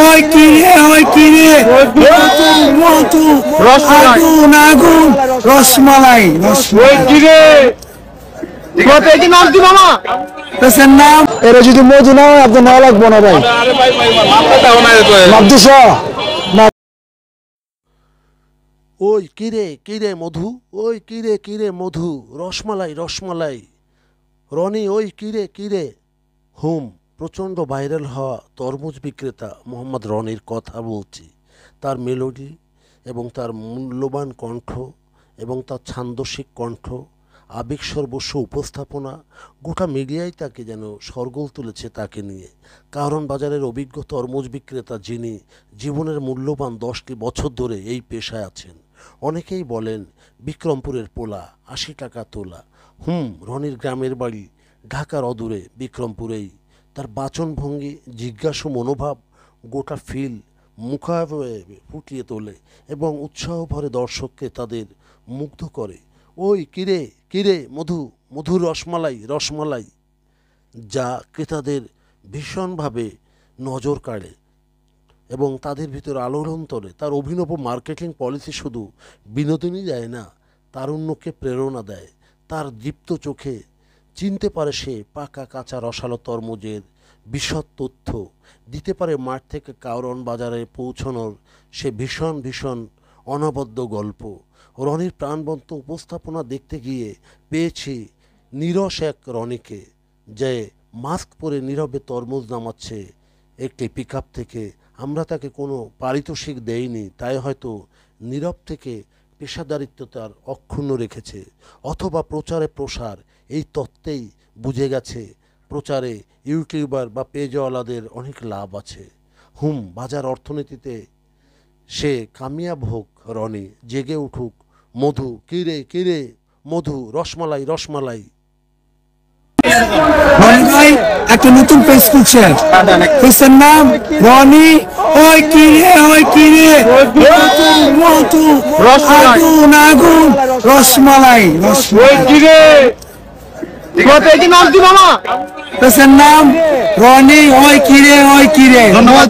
ওই কিরে ওই কিরে মধু আগুন আগুন রসমালাই নাম এরা যদি মধু না হয় আপনার নেওয়া লাগবো না ভাই। ওই কিরে কিরে মধু, ওই কিরে কিরে মধু, রসমালাই রসমালাই। রনি ওই কিরে কিরে। প্রচণ্ড ভাইরাল হওয়া তরমুজ বিক্রেতা মোহাম্মদ রনির কথা বলছি। তার মেলোডি এবং তার মূল্যবান কণ্ঠ এবং তার ছান্দসিক কণ্ঠ, আবেগ সর্বস্ব উপস্থাপনা, গোটা মিডিয়ায় তাকে যেন সরগোল তুলেছে তাকে নিয়ে। কারণ বাজারের অভিজ্ঞ তরমুজ বিক্রেতা যিনি জীবনের মূল্যবান 10টি বছর ধরে এই পেশায় আছেন। অনেকেই বলেন বিক্রমপুরের পোলা, 80 টাকা তোলা। রনির গ্রামের বাড়ি ঢাকার অদূরে বিক্রমপুরেই। তার বাচনভঙ্গি, জিজ্ঞাসু মনোভাব গোটা ফিল মুখাবয়বে ফুটিয়ে তোলে এবং উৎসাহ ভরে দর্শককে তাদের মুগ্ধ করে। ওই কিরে কিরে মধু, মধুর রসমালাই রসমালাই, যা ক্রেতাদের ভীষণভাবে নজর কাড়ে এবং তাদের ভিতর আলোড়ন তোলে। তার অভিনব মার্কেটিং পলিসি শুধু বিনোদনই দেয় না, তারুণ্যকে প্রেরণা দেয়। তার দীপ্ত চোখে চিনতে পারে সে পাকা কাঁচা রসালো তরমুজের বিশদ তথ্য, দিতে পারে মাঠ থেকে কারওয়ান বাজারে পৌঁছানোর সে ভীষণ ভীষণ অনবদ্য গল্প। রনির প্রাণবন্ত উপস্থাপনা দেখতে গিয়ে পেয়েছি নীরস এক রনিকে, যে মাস্ক পরে নীরবে তরমুজ নামাচ্ছে একটি পিকআপ থেকে। আমরা তাকে কোনো পারিতোষিক দেইনি, তাই হয়তো নীরব থেকে পেশাদারিত্ব তার অক্ষুণ্ণ রেখেছে। অথবা প্রচারে প্রসার, এই তত্ত্বেই বুঝে গেছে প্রচারে ইউটিউবার বা পেজওয়ালাদের অনেক লাভ আছে। বাজার অর্থনীতিতে সে কামিয়াব হোক রনি, জেগে উঠুক মধু, কিরে কিরে মধু, রসমালাই রসমালাই। রনি ভাই একটা নতুন পেজ খুলছে, পেজের নাম রনি ওই কিরে মধু আগুন আগুন রসমালাই পেজের নাম রনি ওই কিরে। ধন্যবাদ।